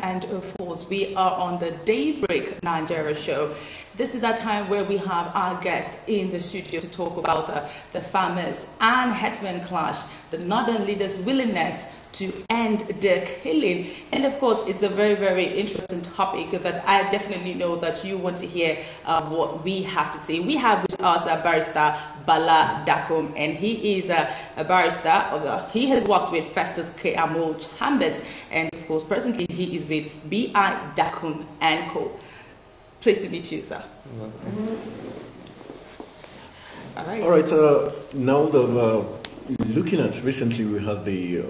and of course we are on the Daybreak Nigeria show. This is that time where we have our guest in the studio to talk about the farmers and herdsmen clash, the northern leaders' willingness to end the killing. And of course, it's a very, very interesting topic that I definitely know that you want to hear what we have to say. We have with us a barrister, Bala Dakum, and he is a barrister. He has worked with Festus K.Amo Chambers, and of course, presently he is with B.I. Dakum and Co. Pleased to meet you, sir. All right. All right. Now the looking at recently, we had the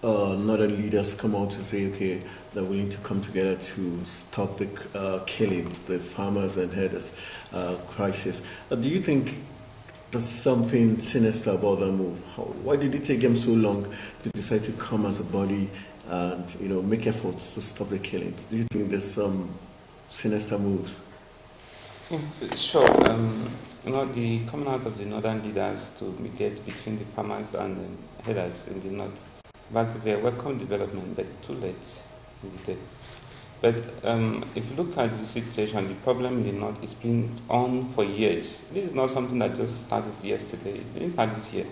northern leaders come out to say, okay, they're willing to come together to stop the killings, the farmers and herders crisis. Do you think there's something sinister about that move? Why did it take them so long to decide to come as a body and make efforts to stop the killings? Do you think there's some sinister moves? Yeah, sure. The coming out of the northern leaders to mediate between the farmers and the herders in the north, back is a welcome development, but too late in the day. But if you look at the situation, the problem in the north is been on for years. This is not something that just started yesterday. It didn't start this year.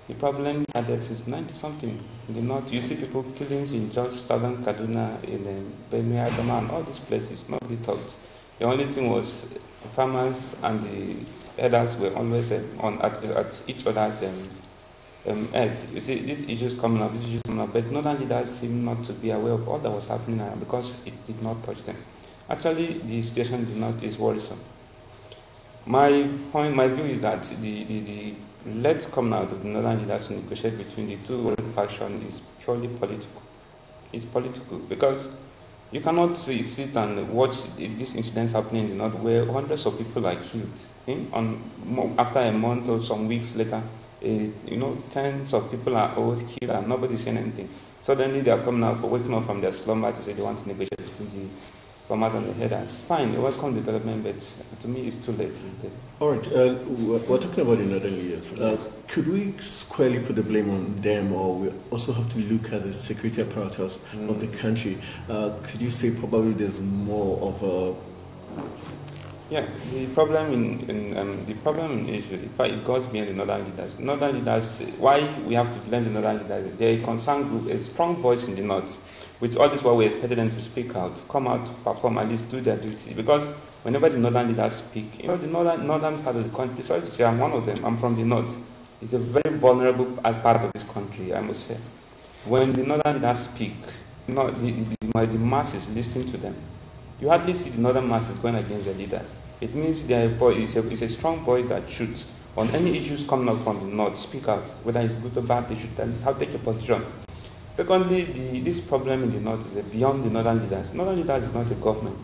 The problem started since 90-something in the north. You see people killings in just southern Kaduna, in Benue, Adama, and all these places. Nobody talked. The only thing was the farmers and the herders were always at each other's edge. You see, these issues coming up, but northern leaders seem not to be aware of all that was happening around because it did not touch them. Actually, the situation in the north is worrisome. My view is that the let's come out of the northern leaders to negotiate between the two ruling factions is purely political. It's political because you cannot sit and watch these incidents happening in the north where hundreds of people are killed. After a month or some weeks later, tens of people are always killed and nobody's saying anything. Suddenly they are coming out, waking up from their slumber to say they want to negotiate between the farmers and the herders. Fine, a welcome development, but to me it's too late. All right, we're talking about the northern leaders. Could we squarely put the blame on them, or we also have to look at the security apparatus of the country? Could you say probably there's more of a... Yeah, the problem in issue, in fact, it goes beyond the northern leaders. Northern leaders, why we have to blame the northern leaders? They're a concerned group, a strong voice in the north. With all this, what we expected them to speak out, come out to perform, at least do their duty. Because whenever the northern leaders speak, the northern part of the country, sorry to say I'm one of them, I'm from the north. It's a very vulnerable part of this country, I must say. When the northern leaders speak, the masses listening to them. You hardly see the northern masses going against the leaders. It means it's a strong voice that shoots. On any issues coming up from the north, speak out. Whether it's good or bad, they should at least take a position. Secondly, this problem in the north is beyond the northern leaders. Northern leaders is not a government.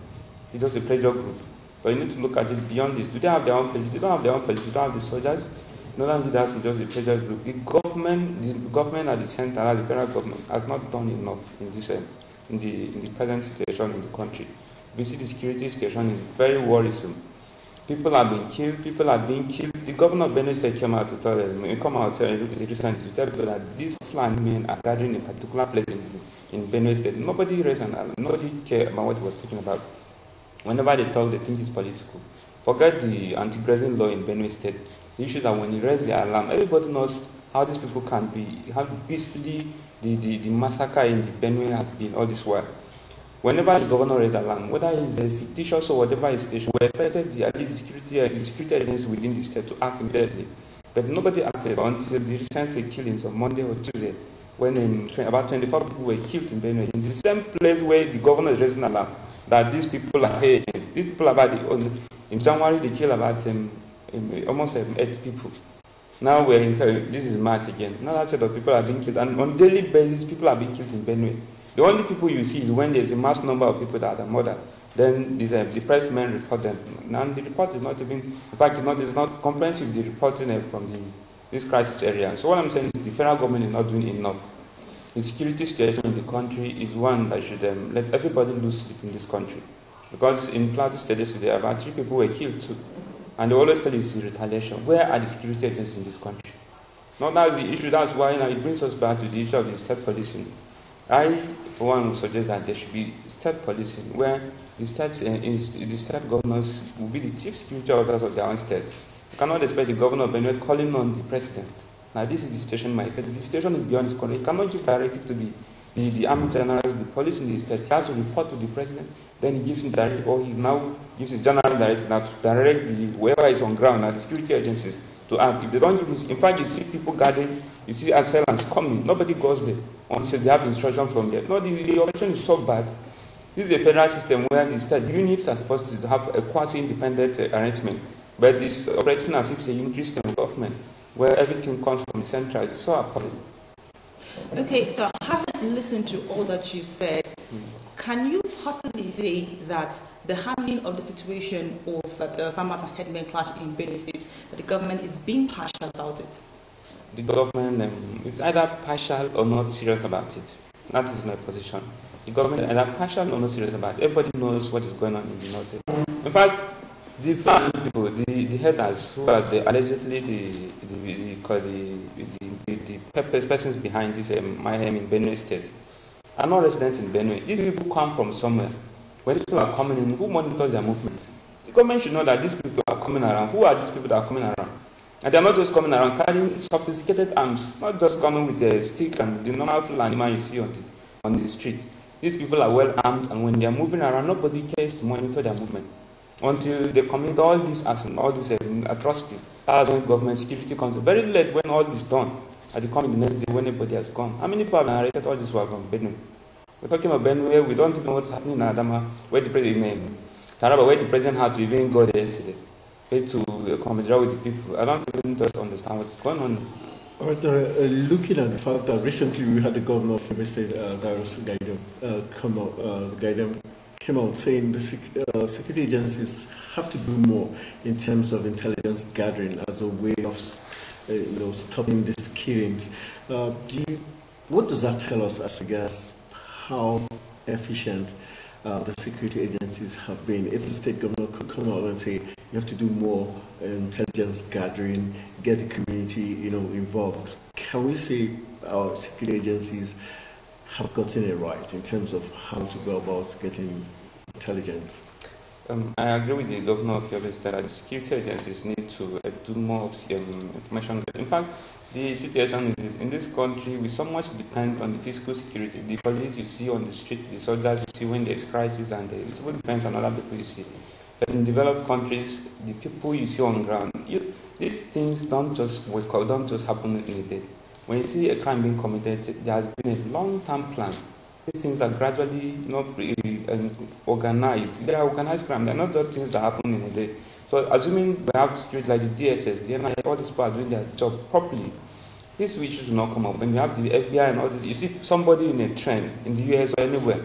It's just a pressure group. So you need to look at it beyond this. Do they have their own police? They don't have their own police. They don't have the soldiers. Northern leaders is just a pressure group. The government at the center, as the federal government, has not done enough in this in the present situation in the country. We see the security situation is very worrisome. People are being killed. The governor of Benue State came out to tell them, recently to tell people that these Fulani men are gathering in a particular place in Benue State. Nobody raised an alarm. Nobody cared about what he was talking about. Whenever they talk, they think it's political. Forget the anti-grazing law in Benue State. The issue that when you raise the alarm, everybody knows how these people can be, how beastly the massacre in the Benue has been all this while. Whenever the governor raised alarm, whether it's a fictitious or whatever his station, we expected at least the security agencies within the state to act immediately. But nobody acted until the recent killings on Monday or Tuesday, when about 24 people were killed in Benue, in the same place where the governor is raising alarm that these people are here again. These people in January they killed about almost 8 people. Now we're in this is March again. Now that set of people are being killed, and on daily basis people are being killed in Benue. The only people you see is when there's a mass number of people that are murdered. Then the press men report them. And the report is not even, in fact, it's not comprehensive, the reporting from this crisis area. So what I'm saying is the federal government is not doing enough. The security situation in the country is one that should let everybody lose sleep in this country. Because in Plateau State yesterday, about 3 people were killed too. And they always tell you it's the retaliation. Where are the security agencies in this country? Now that's the issue. That's why it brings us back to the issue of the state policing. I, for one, would suggest that there should be state policing where the state governors will be the chief security officers of their own state. You cannot expect the governor of Benue calling on the president. Now, this is the situation in my state. The situation is beyond his control. He cannot give directive to the army generals, the police in the state. He has to report to the president, then he gives him directive, or he now gives his general directive now to direct whoever is on ground, now the security agencies, to act. If they don't give this, in fact, you see people guarding, you see assailants coming, nobody goes there until they have instruction from there. No, the operation is so bad. This is a federal system where the state units are supposed to have a quasi-independent arrangement, but it's operating as if it's a unitary system of government, where everything comes from the central. It's so appalling. Okay, so having listened to all that you said, can you possibly say that the handling of the situation of the farmers and headmen clash in Benue State, that the government is being partial about it? The government is either partial or not serious about it. That is my position. The government is either partial or not serious about it. Everybody knows what is going on in the north. In fact, the farm people, the headers who are allegedly the persons behind this mayhem in Benue State are not residents in Benue. These people come from somewhere. When people are coming in, who monitors their movements? The government should know that these people are coming around. Who are these people that are coming around? And they are not just coming around carrying sophisticated arms, not just coming with a stick and the normal animal you see on the street. These people are well armed, and when they are moving around, nobody cares to monitor their movement until they commit all these actions, all these atrocities. That's when government security comes. Very late when all this is done, and they come in the next day when everybody has gone. How many people have arrested all this work from Benue? We're talking about Benue, we don't even know what's happening in Adama, where the president, Taraba, where the president had to even go there yesterday to commiserate with the people. I don't even just understand what's going on. All right, looking at the fact that recently we had the governor of the state, Darius Gaidam, came out saying the security agencies have to do more in terms of intelligence gathering as a way of stopping these killings. What does that tell us as regards how efficient the security agencies have been? If the state governor could come out and say you have to do more intelligence gathering, get the community involved, can we say our security agencies have gotten it right in terms of how to go about getting intelligence? I agree with the governor of Yobe State that the security agencies need to do more of information. In fact, the situation is in this country, we so much depend on the physical security. The police you see on the street, the soldiers you see when there's crisis, and it all depends on other people you see. But in developed countries, the people you see on the ground, these things don't just happen in a day. When you see a crime being committed, there has been a long-term plan. These things are gradually organized. They are organized crime. They're not just things that happen in a day. So assuming we have security like the DSS, the NIA, all these people are doing their job properly, these issues will not come up. When you have the FBI and all this, you see somebody in a train in the US or anywhere,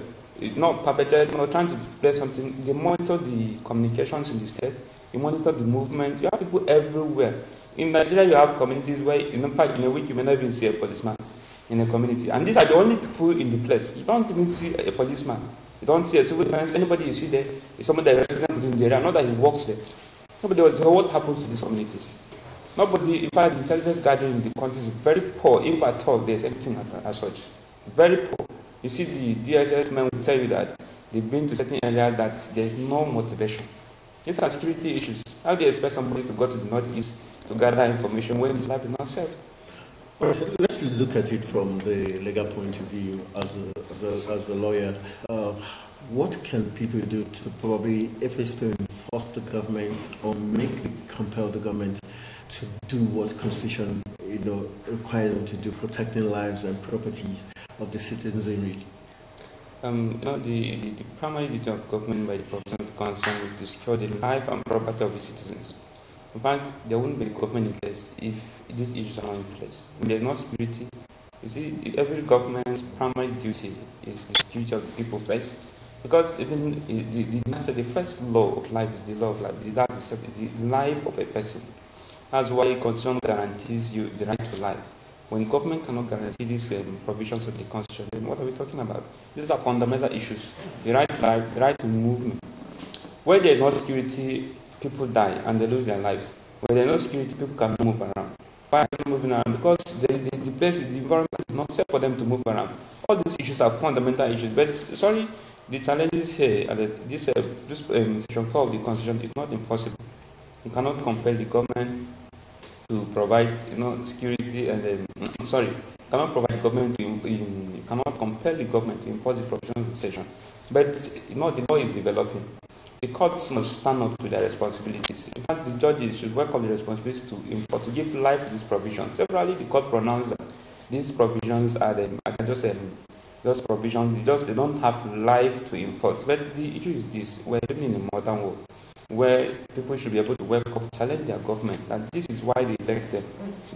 not perpetrating or trying to play something, they monitor the communications in the state, you monitor the movement, you have people everywhere. In Nigeria, you have communities where, in fact, in a week, you may not even see a policeman in a community. And these are the only people in the place. You don't even see a policeman. You don't see a civil defense. Anybody you see there is somebody that is resident within the area, not that he works there. Nobody knows what happens to these communities. Nobody, in fact, the intelligence gathering in the country is very poor, if at all there's anything as such. Very poor. You see, the DSS men will tell you that they've been to certain areas that there's no motivation. These are security issues. How do you expect somebody to go to the northeast to gather information when his life is not saved? All right, let's look at it from the legal point of view as a lawyer. What can people do to probably, if it's to enforce the government or compel the government to do what Constitution requires them to do, protecting lives and properties of the citizenry? The primary duty of government by the provision of the Constitution is to secure the life and property of the citizens. In fact, there wouldn't be a government in place if these issues are not in place. When there's no security, you see, every government's primary duty is the security of the people first. Because even the first law of life is the law of life. That is the life of a person. That's why the Constitution guarantees you the right to life. When government cannot guarantee these provisions of the Constitution, then what are we talking about? These are fundamental issues. The right to life, the right to movement. Where there is no security, people die and they lose their lives. Where there is no security, people cannot move around. Why are they moving around? Because the place, the environment is not safe for them to move around. all these issues are fundamental issues. But sorry, the challenges here, this Section 4 of the Constitution is not enforceable. You cannot compel the government to provide, security and cannot provide government. You cannot compel the government to enforce the provisions of the section. But the law is developing. The courts must stand up to their responsibilities. In fact, the judges should work on the responsibilities to give life to these provisions. Severally, the court pronounced that these provisions are just provisions. They don't have life to enforce. But the issue is this: we're living in a modern world where people should be able to wake up, challenge their government, and this is why they elect them.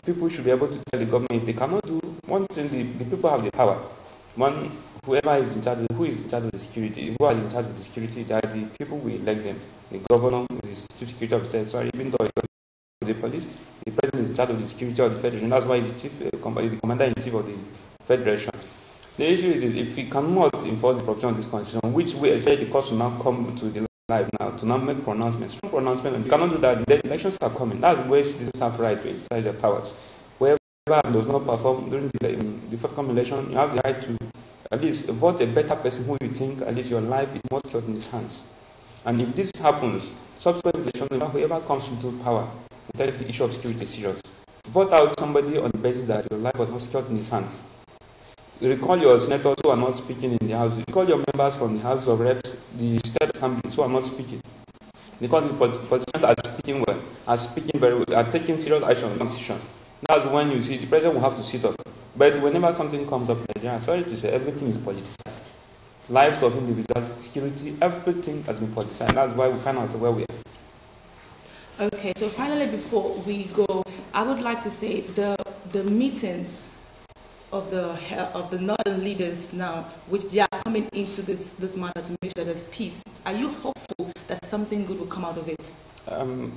People should be able to tell the government if they cannot do one thing. The people have the power. Whoever is in charge, who is in charge of the security, who are in charge of the security, they are the people who elect them. The governor is the chief security officer. Even though the police, the president is in charge of the security of the federation. That's why he's the commander-in-chief of the federation. The issue is if we cannot enforce the provision of this constitution, which we expect the courts will now come to the life now to now make pronouncements, strong pronouncements, and we cannot do that. The elections are coming. That's where citizens have right to exercise their powers. Whoever does not perform during the forthcoming election, you have the right to at least vote a better person who you think at least your life is more secured in his hands. And if this happens, subsequent elections, whoever comes into power will take the issue of security serious. Vote out somebody on the basis that your life was not secured in his hands. You recall your senators who are not speaking in the House. You recall your members from the House of Reps, the State Assembly who are not speaking. Because the politicians are speaking well, are speaking very well, are taking serious action on the constitution. That's when you see the president will have to sit up. But whenever something comes up in Nigeria, sorry to say, everything is politicized. Lives of individuals, security, everything has been politicized. That's why we find ourselves where we are. Okay, so finally, before we go, I would like to say the meeting of the northern leaders now, which they are coming into this matter to make sure there's peace. Are you hopeful that something good will come out of it? I'm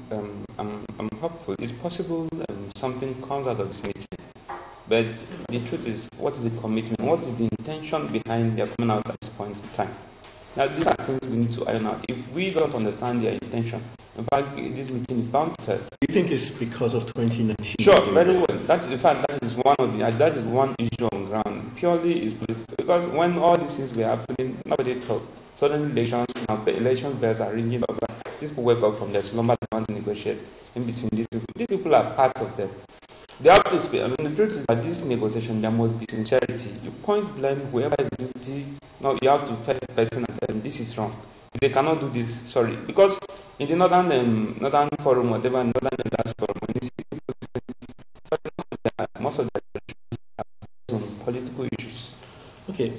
hopeful. It's possible something comes out of this meeting. But the truth is, what is the commitment? What is the intention behind their coming out at this point in time? Now, these are things we need to iron out. If we don't understand their intention, in fact, this meeting is bound to fail. Do you think it's because of 2019? Sure, very well. In fact, that is one issue on ground. Purely is political. Because when all these things were happening, nobody thought. Suddenly election bells are ringing over. These people wake up from their slumber, they want to negotiate in between these people. These people are part of them. They have to speak. I mean, the truth is that this negotiation, there must be sincerity. You point blame whoever is guilty. No, you have to face the person and tell them this is wrong. If they cannot do this, sorry. Because in the northern forum, whatever, northern leaders forum, when you see most of the are on political issues. Okay,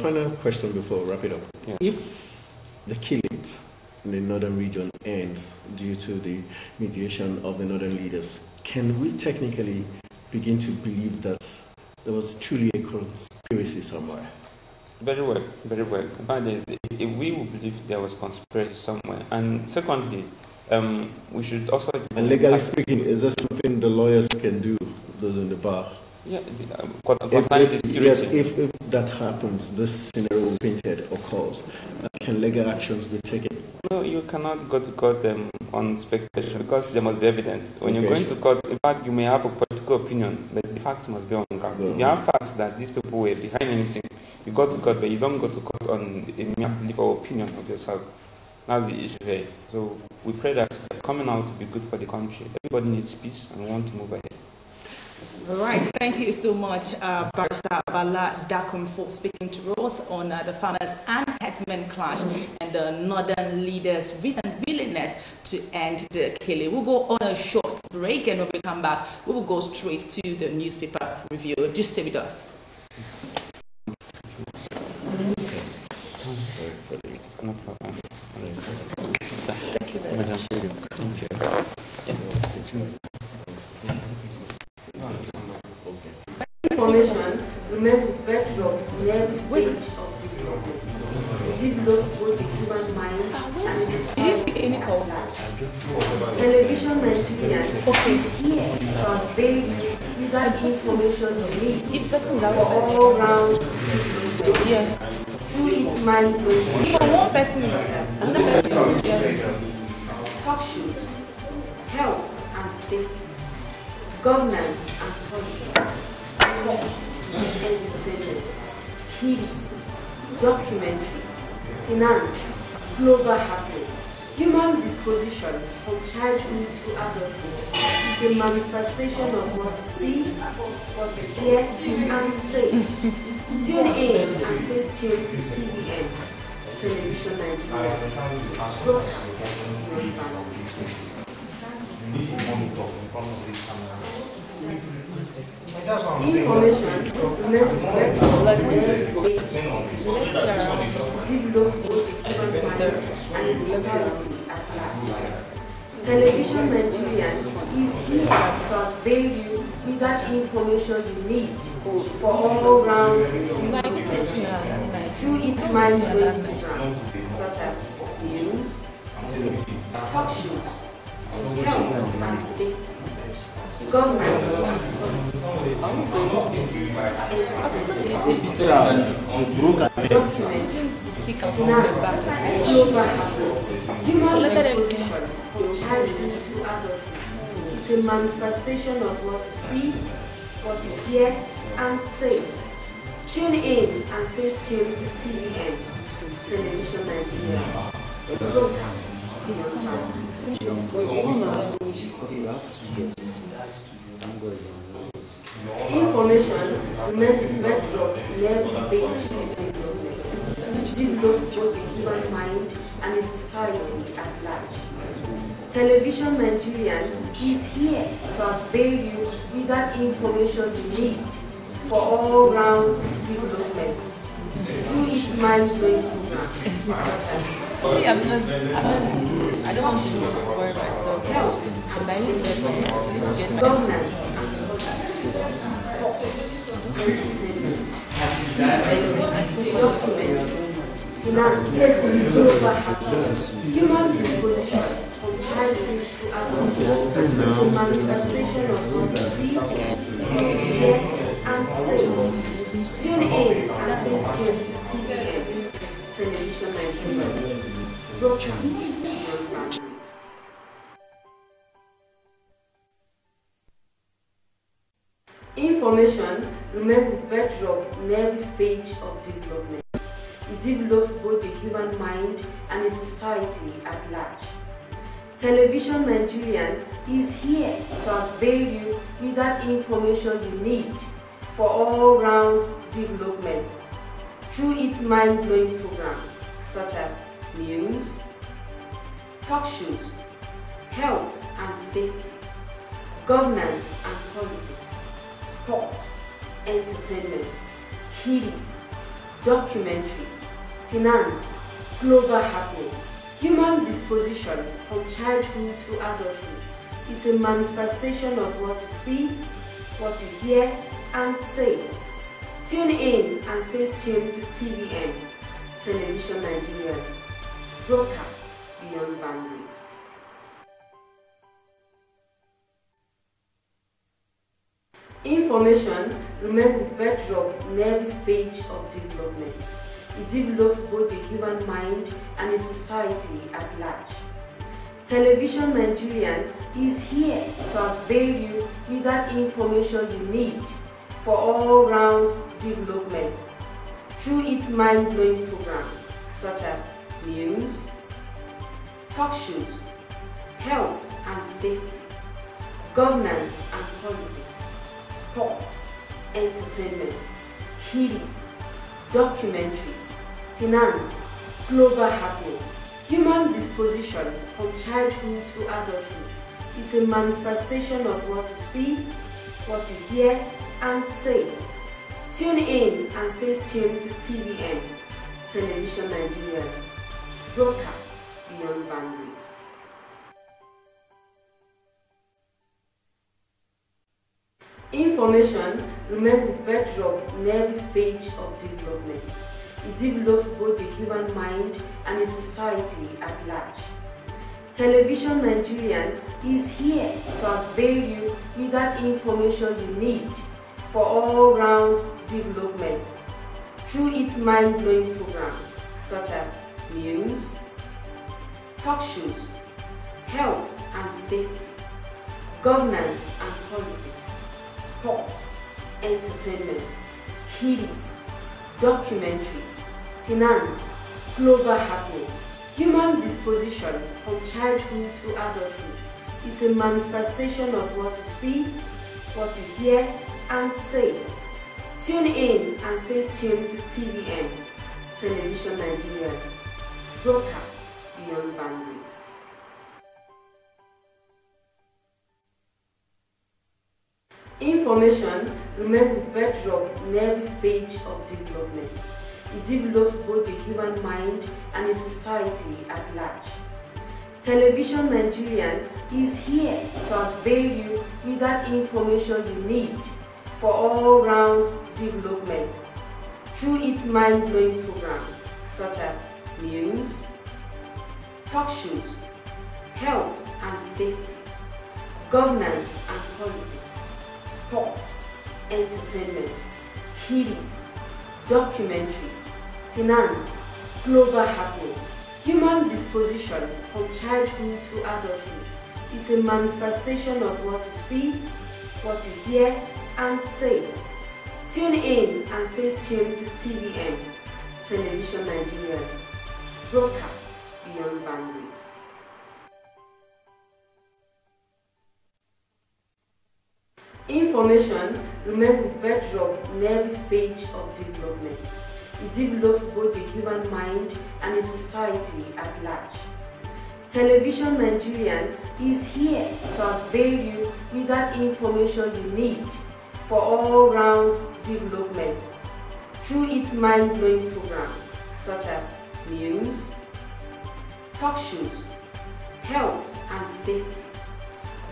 final question before we wrap it up. Yeah. If the killings in the northern region ends due to the mediation of the northern leaders, can we technically begin to believe that there was truly a conspiracy somewhere? Very well, very well. But if we will believe there was conspiracy somewhere, and secondly, we should also. And legally speaking, is that something the lawyers can do? Those in the bar. Yeah, if that happens, this scenario painted occurs, can legal actions be taken? No, you cannot go to court on speculation because there must be evidence. When you're going to court, in fact, you may have a political opinion, but the facts must be on ground. If you have facts that these people were behind anything, you go to court, but you don't go to court on a mere belief or opinion of yourself. That's the issue here. So we pray that coming out will be good for the country. Everybody needs peace and we want to move ahead. All right, thank you so much, Barrister Bala Dakum, for speaking to us on the farmers and herdsmen clash and the northern leaders' recent willingness to end the killing. We'll go on a short break, and when we come back, we will go straight to the newspaper review. Just stay with us. No problem. Thank you very much. Thank you. Information remains the bedrock in every stage of development. It develops both the human mind and the society. Television Nigerian is here to avail you that information you need for all round through its mind talk shows, health and safety, governance and politics, sport and entertainment, kids, documentaries, finance, global happenings. Human disposition from childhood to adulthood is a manifestation of what you see, what you hear, and say. Tune in and stay tuned to TVN, Television Nigeria, broadcast information remains correct on the page develops both the human mind and the society at large. Television Nigerian is here to avail you with that information you need for all-round development through its mind-blowing programs such as news, talk shows, health and safety, governance, entertainment, finance, global happenings, human disposition from childhood to adulthood. It's a manifestation of what you see, what you hear, and say. Tune in and stay tuned to TVN, Television Nigeria. Broadcast beyond boundaries. Information remains the bedrock in every stage of development. It develops both the human mind and the society at large. Television Nigerian is here to avail you with that information you need for all-round development through its mind-blowing programs such as I don't want to worry about myself. governance, finance, global happenings, human disposition from childhood to adulthood is a manifestation of what you see, what you hear, and say. Tune in and stay tuned to TVN, Television Nigeria, broadcast beyond boundaries. Information remains the bedrock in every stage of development. It develops both the human mind and the society at large. Television Nigerian is here to avail you with that information you need for all-round development through its mind-blowing programs such as news, talk shows, health and safety, governance and politics, sport, entertainment, kids, documentaries, finance, global happenings, human disposition from childhood to adulthood. It's a manifestation of what you see, what you hear, and say. Tune in and stay tuned to TVN, Television Nigeria, broadcast beyond boundaries. Information remains the bedrock in every stage of development. It develops both the human mind and the society at large. Television Nigerian is here to avail you with that information you need for all-round development through its mind-blowing programs such as news, talk shows, health and safety, governance and politics, sport, entertainment, kids, documentaries, finance, global happenings, human disposition from childhood to adulthood. It's a manifestation of what you see, what you hear, and say. Tune in and stay tuned to TVN, Television Nigeria, broadcast beyond boundaries. Information remains the bedrock in every stage of development. It develops both the human mind and the society at large. Television Nigerian is here to avail you with that information you need for all-round development through its mind-blowing programs such as news, talk shows, health and safety, governance and politics, sport, entertainment, kids, documentaries, finance, global happenings, human disposition from childhood to adulthood. It's a manifestation of what you see, what you hear, and say. Tune in and stay tuned to TVN, Television Nigerian, broadcast beyond boundaries. Information remains the bedrock in every stage of development. It develops both the human mind and the society at large. Television Nigerian is here to avail you with that information you need for all-round development through its mind-blowing programs such as news, talk shows, health and safety, governance and politics, sport, entertainment, kiddies, documentaries, finance, global happenings, human disposition from childhood to adulthood. It's a manifestation of what you see, what you hear, and say. Tune in and stay tuned to TVN, Television Nigeria, broadcast beyond boundaries. Information remains the bedrock in every stage of development. It develops both the human mind and the society at large. Television Nigerian is here to avail you with that information you need for all-round development through its mind-blowing programs such as news, talk shows, health and safety,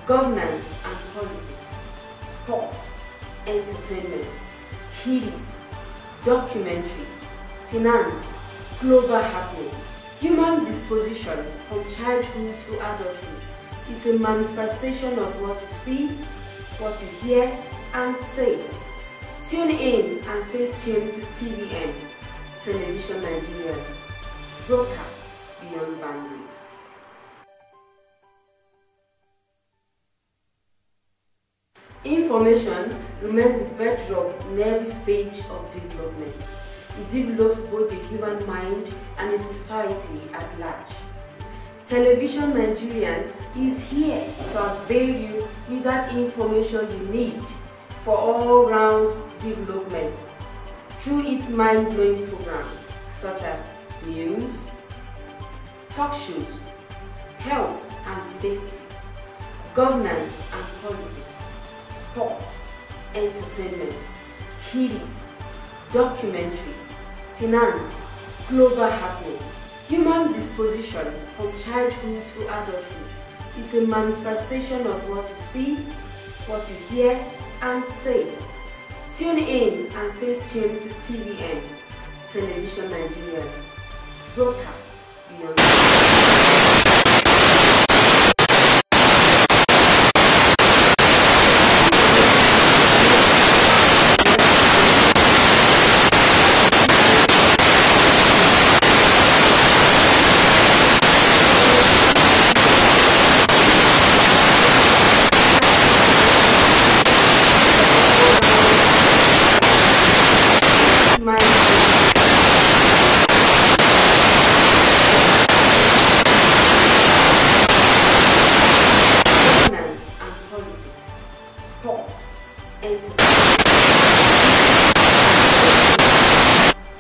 governance and politics, sport, entertainment, kiddies, documentaries, finance, global happenings, human disposition from childhood to adulthood. It's a manifestation of what you see, what you hear, and say. Tune in and stay tuned to TVN, Television Nigeria, broadcast beyond boundaries. Information remains the bedrock in every stage of development. It develops both the human mind and the society at large. Television Nigerian is here to avail you with that information you need for all-round development through its mind-blowing programs such as news, talk shows, health and safety, governance and politics, sport, entertainment, kiddies, documentaries, finance, global happenings, human disposition from childhood to adulthood. It's a manifestation of what you see, what you hear, and say. Tune in and stay tuned to TVN, Television Nigeria, broadcast beyond.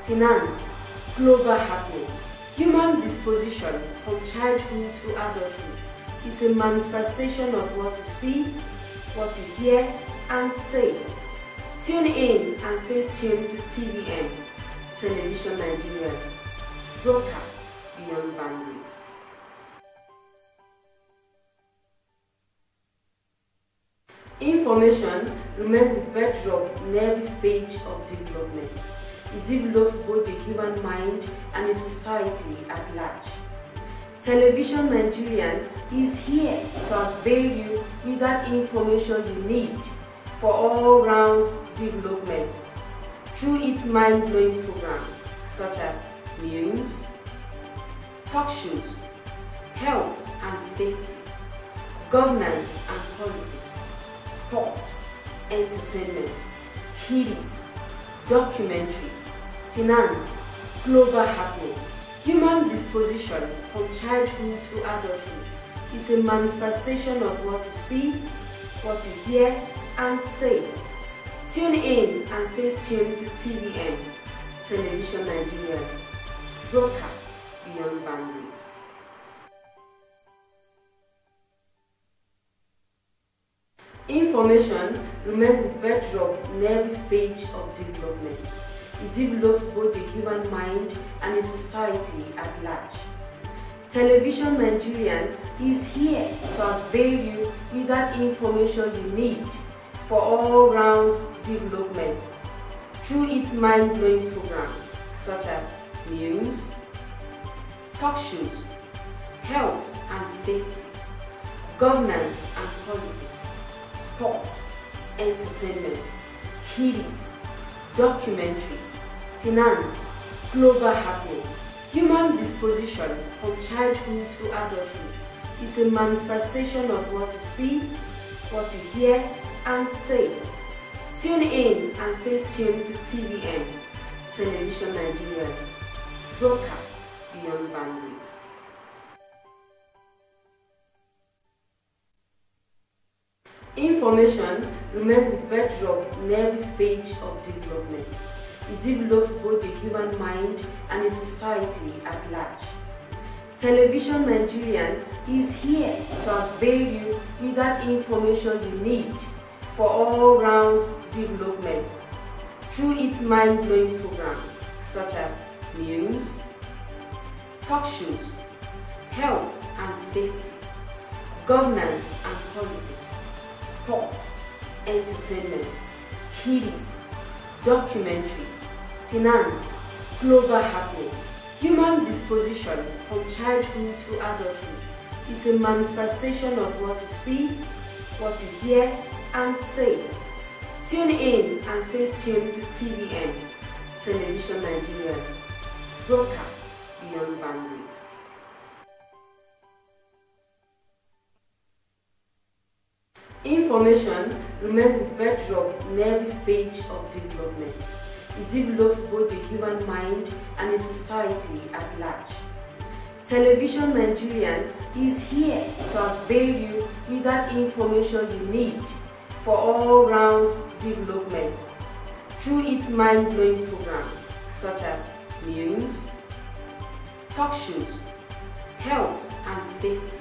Finance, global happenings, human disposition from childhood to adulthood. It's a manifestation of what you see, what you hear, and say. Tune in and stay tuned to TVN, Television Nigeria, broadcast beyond boundaries. Information remains the bedrock in every stage of development. It develops both the human mind and the society at large. Television Nigerian is here to avail you with that information you need for all-round development through its mind-blowing programs such as news, talk shows, health and safety, governance and politics, sport, entertainment, kiddies, documentaries, finance, global happenings. Human disposition from childhood to adulthood. It's a manifestation of what you see, what you hear, and say. Tune in and stay tuned to TVN, Television Nigeria, broadcast beyond boundaries. Information remains the bedrock in every stage of development. It develops both the human mind and the society at large. Television Nigerian is here to avail you with that information you need for all-round development through its mind-blowing programs such as news, talk shows, health and safety, governance and politics, sports, entertainment, kiddies, documentaries, finance, global happenings. Human disposition from childhood to adulthood. It's a manifestation of what you see, what you hear, and say. Tune in and stay tuned to TVN, Television Nigeria, broadcast beyond boundaries. Information remains the bedrock in every stage of development. It develops both the human mind and the society at large. Television Nigerian is here to avail you with that information you need for all-round development through its mind-blowing programs such as news, talk shows, health and safety, governance and politics, sports, entertainment, kiddies, documentaries, finance, global happenings. Human disposition from childhood to adulthood. It's a manifestation of what you see, what you hear, and say. Tune in and stay tuned to TVN, Television Nigeria, broadcast beyond boundaries. Information remains the bedrock in every stage of development. It develops both the human mind and the society at large. Television Nigerian is here to avail you with that information you need for all-round development through its mind-blowing programs such as news, talk shows, health and safety,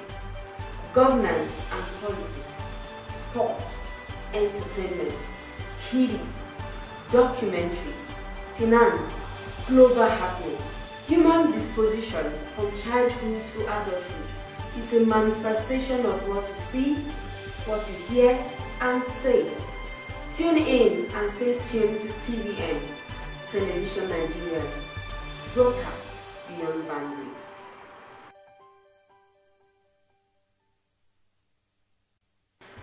governance and politics, sports, entertainment, kiddies, documentaries, finance, global happenings. Human disposition from childhood to adulthood. It's a manifestation of what you see, what you hear, and say. Tune in and stay tuned to TVN, Television Nigeria, broadcast beyond boundaries.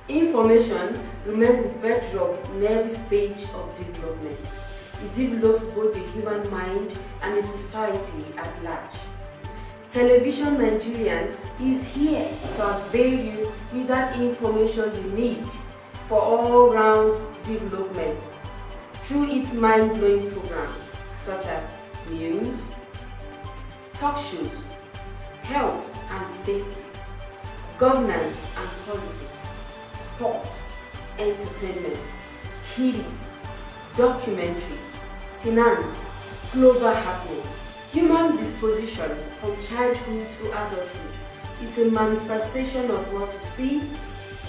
Information remains the bedrock in every stage of development. It develops both the human mind and the society at large. Television Nigerian is here to avail you with that information you need for all-round development through its mind-blowing programs such as news, talk shows, health and safety, governance and politics, sports, entertainment, kiddies, documentaries, finance, global happenings. Human disposition from childhood to adulthood. It's a manifestation of what you see,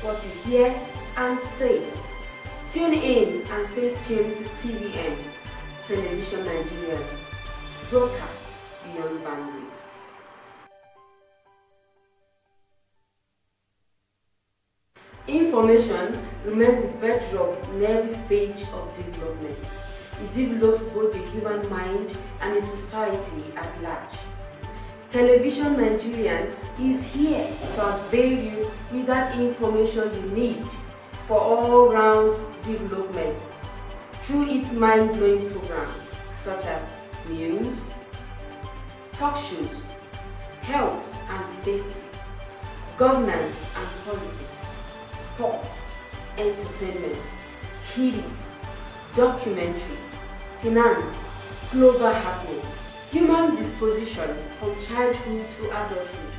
what you hear, and say. Tune in and stay tuned to TVN, Television Nigeria, broadcast beyond boundaries. Information remains the bedrock in every stage of development. It develops both the human mind and the society at large. Television Nigerian is here to avail you with that information you need for all-round development through its mind-blowing programs such as news, talk shows, health and safety, governance and politics, sports, entertainment, kiddies, documentaries, finance, global happenings. Human disposition from childhood to adulthood.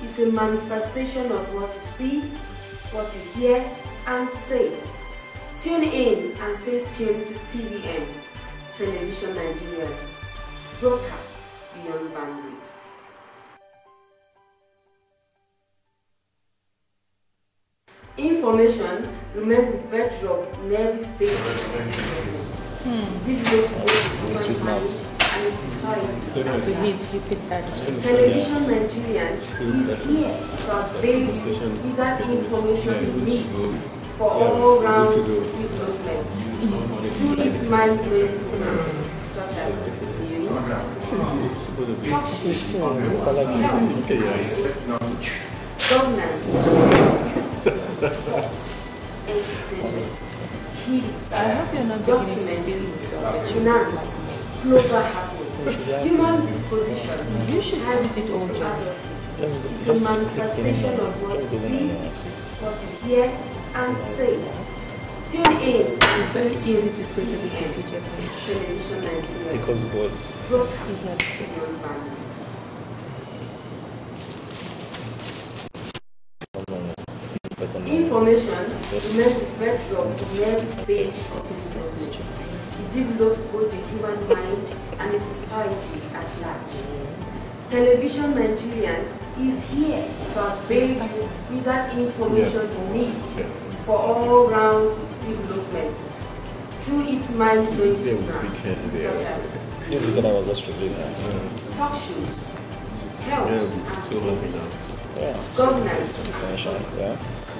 It's a manifestation of what you see, what you hear, and say. Tune in and stay tuned to TVN, Television Nigerian. Broadcast beyond boundaries. Information remains the bedrock in every stage of development. It develops both human mind and a society. Television Nigerian is here to avail you that information you need for all-round development through its mind-blowing programs such as news, talk shows, governance, sports, entertainment, kids, documentaries, finance, global happenings, human disposition. You should have it all, it's a manifestation of what you see, what you hear, and say. Tune in. It's very easy to create a picture. Television Nigeria. Because God's broadcast beyond boundaries. Information remains the bedrock in every stage of development. It develops both the human mind and the society at large. Television Nigerian is here to avail you with that information you need for all-round development through its mind-blowing programs such as talk shows, health and safety, governance,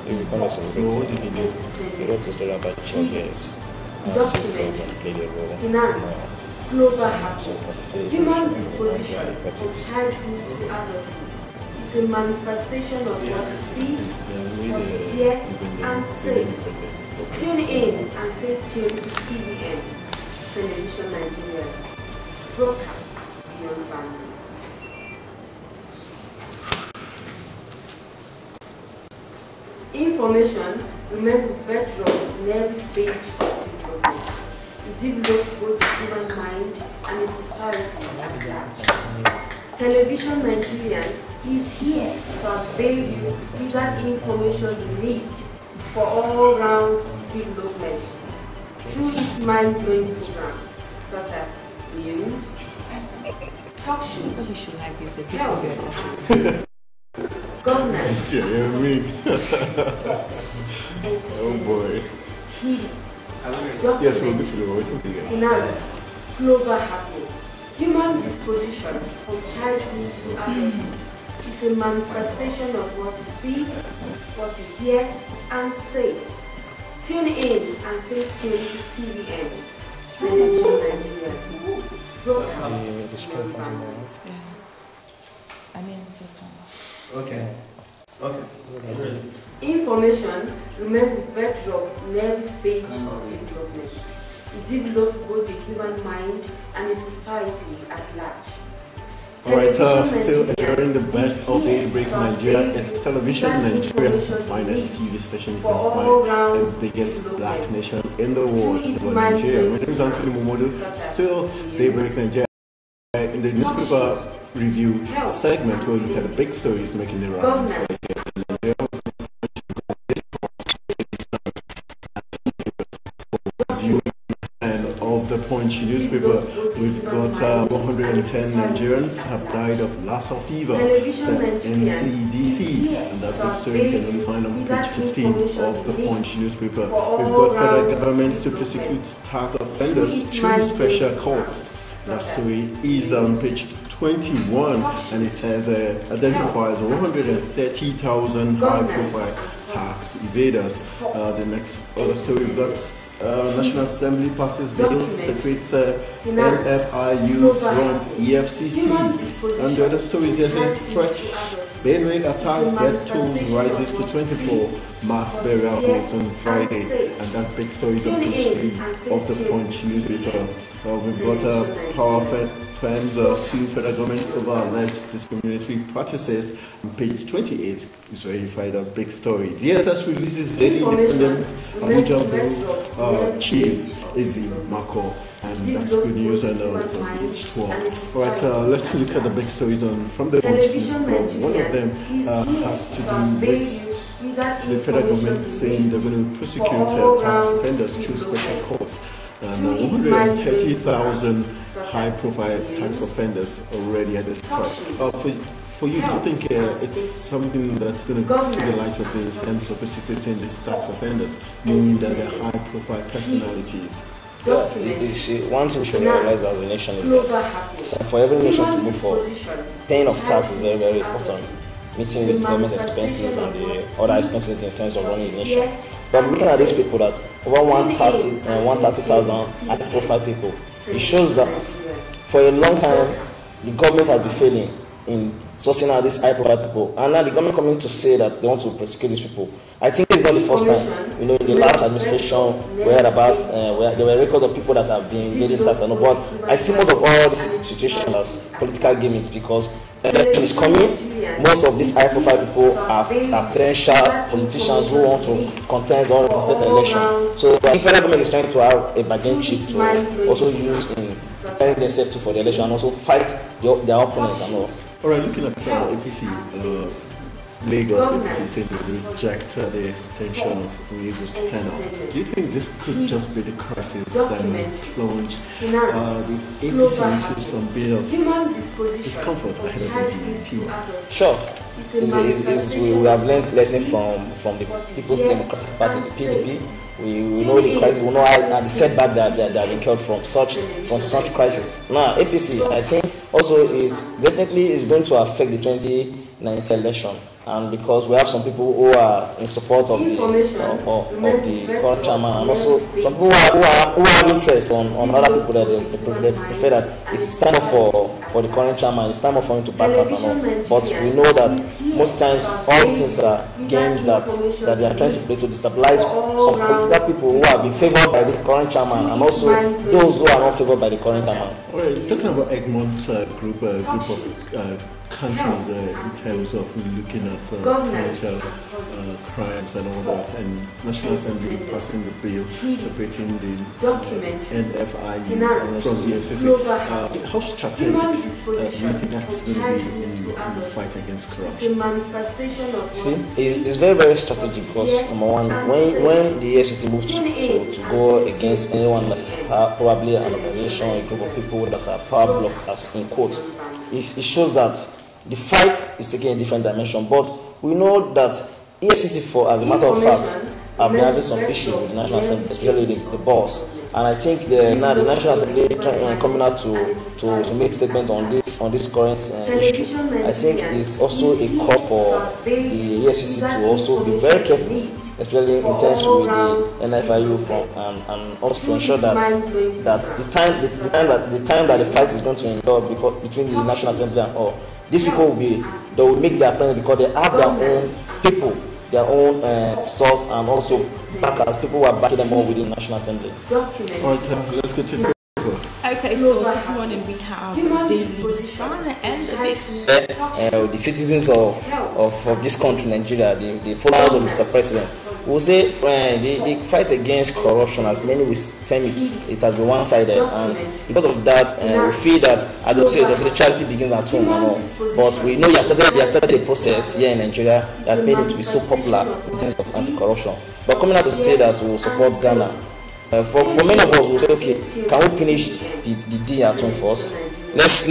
if you come as a victim, what is the about changes? finance, global happenings, human disposition from childhood to adulthood. It's a manifestation of what you see, what you hear, and say. Tune in and stay tuned to TVN, Television Nigeria. Broadcast beyond boundaries. Information remains the bedrock in every stage of development. It develops both the human mind and the society at large. Television Nigerian is here to avail you with that information you need for all-round development through its mind-blowing programs such as news, talk shows, health, governance, entertainment, kids, documentaries, finance, global happenings, human disposition from childhood to adulthood. It's a manifestation of what you see, what you hear, and say. Tune in and stay tuned to TVN, Television Nigeria. Broadcast beyond boundaries. I mean, this one. Okay. Information remains the bedrock in every stage of development. It develops both the human mind and the society at large. Alright, still enjoying the best of Daybreak Nigeria. It's Television Nigeria, the finest TV station you can find, and the biggest black nation in the world, Nigeria. My name is Anthony Momodu, still Daybreak Nigeria. In the newspaper review segment, we'll look at the big stories making the rounds. The Punch newspaper, we've got 110 Nigerians have died of Lassa fever, says NCDC, and that big story you can only find on page 15 of the Punch newspaper. We've got federal governments to prosecute tax offenders through special courts. That story is on page 21, and it says identifies 130,000 high-profile tax evaders. The next other story we've got. National Assembly passes bill separates NFIU from EFCC. And the other stories here say fresh Benue attack death toll rises to 24. Mark burial hold on Friday. And that big story is on page 3 of the Punch newspaper. We've got a power Firms sue federal government over alleged discriminatory practices. On page 28 is verified a big story. DSS releases daily independent Abuja chief Izzy Marco, and that's good news. I know it's on page 12. All right, let's look at the big stories from the Punch News. One of them has to do with the federal government saying they're going to prosecute tax offenders through special courts. 130,000 high-profile tax offenders already identified. For you, do you think it's something that's going to see the light of day in terms of prosecuting these tax offenders, knowing that they're high-profile personalities? Yeah, you see, one thing we should realize as a nation is that for every nation to move forward, paying of tax is very, very important. Meeting with government expenses and the other expenses in terms of running the nation. But looking at these people, that over 130,000 high-profile people, it shows that for a long time the government has been failing in sourcing out these high-profile people, and now the government coming to say that they want to prosecute these people. I think it's not the first time. You know, in the last administration, we heard about where there were records of people that have been getting tax and all. But I see most of all these situations as political gimmicks, because election is coming. Most of these high-profile people are potential politicians who want to contest or contest the election. So the federal government is trying to have a bargain chip to also use in preparing themselves for the election and also fight their opponents and all. All right, looking at APC, Lagos APC said they reject the extension of Lagos tenure. Do you think this could just be the crisis that may plunge the APC into some bit of discomfort ahead of 2019? Sure. We have learned lesson from the People's Democratic Party, the PDP. We know the crisis, we know the setback that they have incurred from such crisis. Now, APC, I think, also is definitely going to affect the 2019 election. And because we have some people who are in support of the current chairman, and also some people who have interest on other people that they prefer that it's time for the current chairman, it's time for him to back out and all. But we know that most times all these are games that they are trying to play to destabilize some political people who have been favored by the current chairman, and also those who are not favored by the current chairman. All right, talking about Egmont group of countries in terms of looking at financial crimes and all that, and National Assembly passing the bill separating the NFIU from the FCC. How strategic do you think that's going to be in the fight against corruption? See, it's very, very strategic because, number one, when the FCC moves to go against anyone that is probably an organization, a group of people that are power blockers, in quote, it shows that the fight is taking a different dimension. But we know that EFCC, as a matter of fact, have been having some issues with the National Assembly, especially the boss. And I think now the National Assembly coming out to make statement on this current issue. I think it's also a call for the EFCC to also be very careful, especially in terms with the NFIU and also to ensure that the time that the fight is going to endure between the National Assembly and all, these people will make their presence because they have their own people, their own source, and also backers, people who are backing them all within the National Assembly. All right, let's continue. Okay, so this morning we have David Sun and the big the citizens of this country, Nigeria, the followers of Mr. President, will say the fight against corruption, as many will tell it has been one-sided, and because of that, we feel that, as they say, the charity begins at home and all. But we know they have started a process here in Nigeria that made it to be so popular in terms of anti-corruption. But coming out to say that we will support Ghana, for many of us, we'll say, okay, can we finish the D at home first? Let's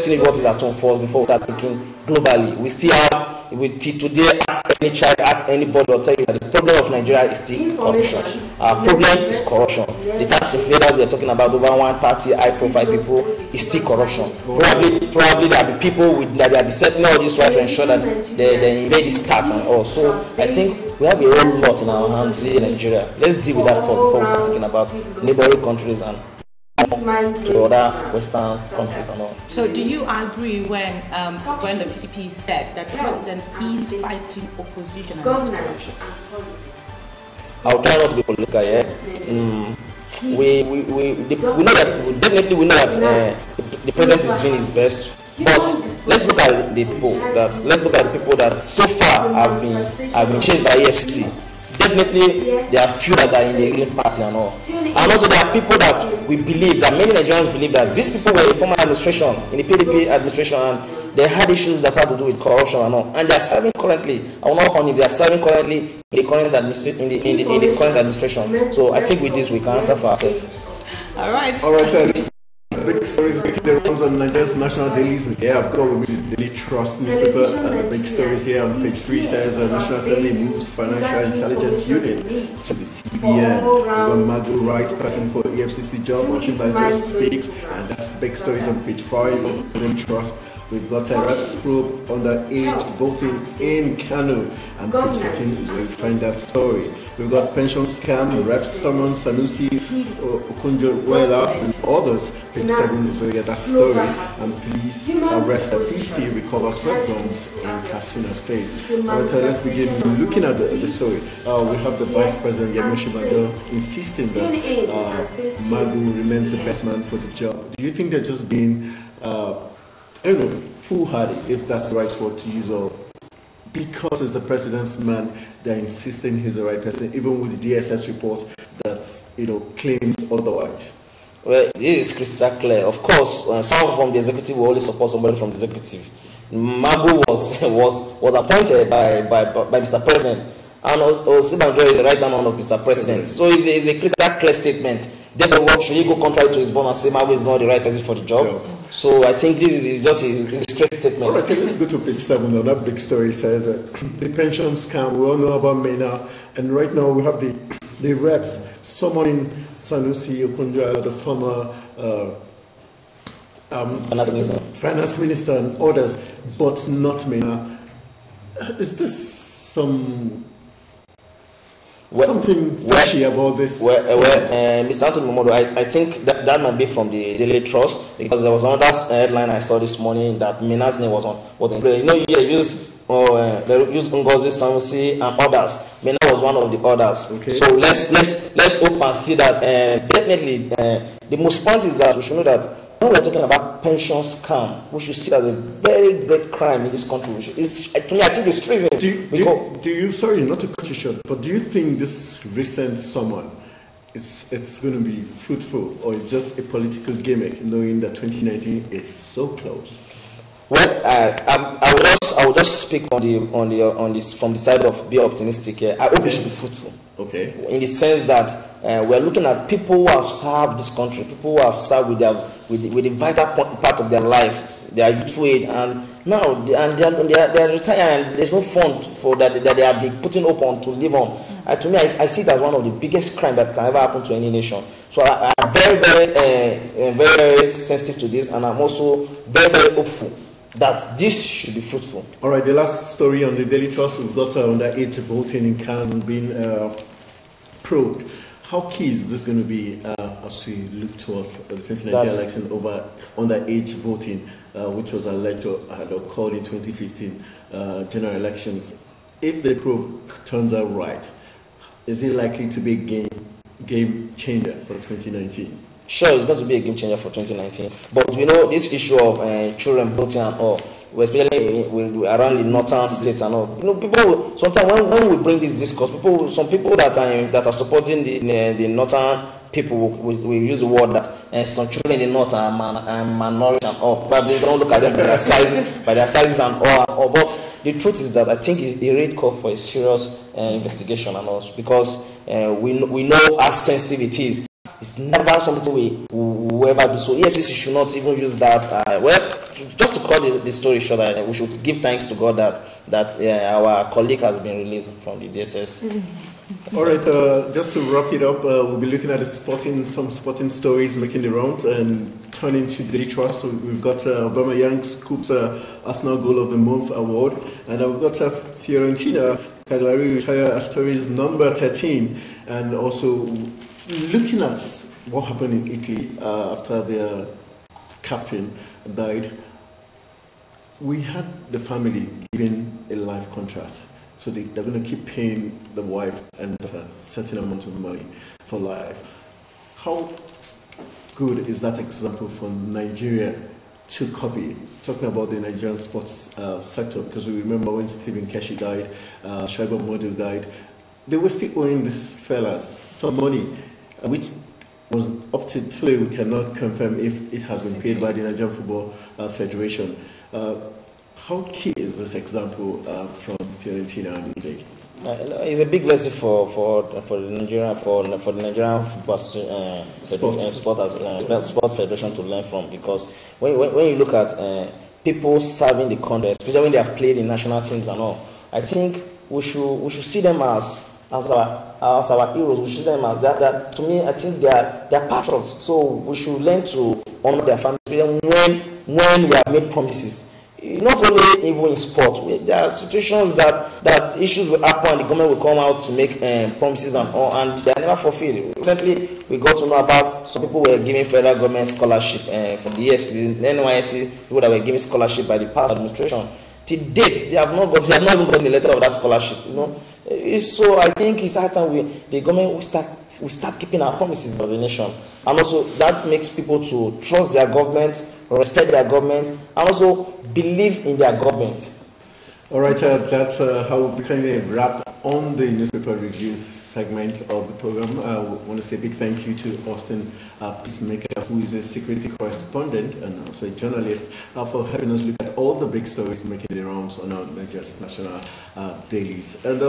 finish what is at home first before we start thinking globally. We still have, today, ask any child, ask anybody, will tell you that the problem of Nigeria is still corruption. Our problem is corruption. The tax inflators we are talking about, over 130 high-profile people, is still corruption. Probably there will be people that will be setting all this right to ensure that they invade this tax and all. So I think we have a whole lot in our hands here in Nigeria. Let's deal with that before we start thinking about neighboring countries and to other Western countries and all. So do you agree when the PDP said that the president is fighting opposition and corruption? I'll try not to be political, yeah. We know that the president is doing his best. But let's look at the people that so far have been chased by EFCC. Definitely, there are few that are in the ruling party and all. And also there are people that we believe, that many Nigerians believe that these people were in former administration, in the PDP administration, and they had issues that had to do with corruption and all. And they are serving currently, I will not on if they are serving currently in the current administration. So I think with this we can answer for ourselves. All right. Big stories making the rounds on Nigeria's national dailies. Yeah, I've got with me the Daily Trust newspaper. Big stories here on page 3 says National Assembly moves Financial Intelligence Unit to the CBN. We've got Magu right person for EFCC job, watching by Bill speaks, and that's big stories on page 5 of the Daily Trust. We've got a reps probe underage voting in Kano, and page 13 is where you find that story. We've got pension scam, reps summon Sanusi, Okunjo-Iweala, and others. Page 7 is where you get that story. And police arrest 50, recover 12 guns in Katsina State. But let's begin looking at the story. We have the Vice President Yemi Osinbajo insisting that Magu remains the best man for the job. Do you think they're just being I don't know, foolhardy, if that's the right word to use, or because it's the president's man, they're insisting he's the right person, even with the DSS report that claims otherwise? Well, this is crystal clear. Of course, someone from the executive will only support somebody from the executive. Magu was appointed by Mr. President, and Osinbajo is the right hand man of Mr. President. So it's a crystal clear statement. Then should he go contrary to his bond and say Magu is not the right person for the job? Yeah. So I think this is just a straight statement. All right, let's go to page 7 now. That big story says the pension scam. We all know about MENA, and right now we have the reps summoning Sanusi Okunjo-Iweala, the former finance minister, and others, but not MENA. Is this something fishy about this? Mr. Anthony Momodu, I think that might be from the Daily Trust, because there was another headline I saw this morning that Mina's name was on. They used Ngozi Sanusi and others. Mina was one of the others. Okay. So let's hope and see that definitely the most point is that we should know that when we're talking about pension scam, we should see that as a very great crime in this country. To me, I think it's treason. Do you, sorry not to cut you short, but do you think this recent summon it's going to be fruitful, or it's just a political gimmick, knowing that 2019 is so close? Well, I will just speak on this from the side of being optimistic here. I hope it should be fruitful. Okay. In the sense that we're looking at people who have served this country, people who have served with the vital part of their life, their youthful age, and now they're retired, and there's no fund for that they are being putting up on to live on. To me, I see it as one of the biggest crimes that can ever happen to any nation. So I'm very sensitive to this, and I'm also very hopeful that this should be fruitful. All right, the last story on the Daily Trust, we've got underage voting in Kano being probed. How key is this going to be as we look towards the 2019 election over underage voting, which was alleged to have occurred in 2015 general elections? If the probe turns out right, is it likely to be a game changer for 2019? Sure, it's going to be a game changer for 2019. But this issue of children voting and all, especially around the northern states and all. People sometimes when we bring this discourse, some people that are supporting the northern people we use the word that some children in the north are malnourished and all. Probably don't look at them by their sizes and all. But the truth is that I think it's a great call for a serious investigation and all, because we know how sensitive it is. It's never something we will ever do. So EFCC should not even use that. Just to cut the story short, we should give thanks to God that our colleague has been released from the DSS. All right, just to wrap it up, we'll be looking at some sporting stories making the rounds, and turning to the Trust. We've got Aubameyang scoops Arsenal Goal of the Month award, and we've got Fiorentina Cagliari retire Astori's number 13, and also looking at what happened in Italy after their captain died. We had the family given a life contract, so they're going to keep paying the wife and a certain amount of money for life. How good is that example for Nigeria to copy? Talking about the Nigerian sports sector, because we remember when Stephen Keshi died, Shaibu Model died, they were still owing these fellas some money, which was up to today. We cannot confirm if it has been paid by the Nigerian Football Federation. How key is this example from Fiorentina and the league? It's a big lesson for the Nigerian football sport federation to learn from, because when you look at people serving the country, especially when they have played in national teams and all, I think we should see them as our heroes. We should see them as that. To me, I think they are patriots. So we should learn to honor their families when we have made promises. Not only even in sport, there are situations that issues will happen and the government will come out to make promises and all, and they are never fulfilled. Recently, we got to know about some people were giving federal government scholarship from the NYSC, people that were given scholarship by the past administration. To date, they have not even gotten the letter of that scholarship. So I think it's high time the government will start keeping our promises as a nation, and also that makes people to trust their government, respect their government, and also believe in their government. All right, that's how we became a wrap on the newspaper review segment of the program. I want to say a big thank you to Austin Peacemaker, who is a security correspondent and also a journalist, for helping us look at all the big stories making the rounds on our just national dailies. And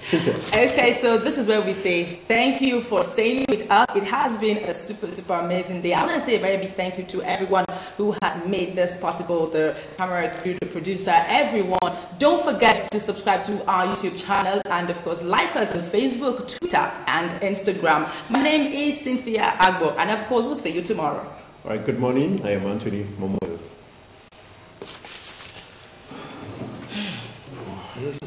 okay, so this is where we say thank you for staying with us. It has been a super amazing day. I want to say a very big thank you to everyone who has made this possible, the camera crew, the producer, everyone. Don't forget to subscribe to our YouTube channel and of course like us on Facebook, Twitter and Instagram. My name is Cynthia Agbo, and of course we'll see you tomorrow. All right, good morning. I am Anthony Momoyo. Yes.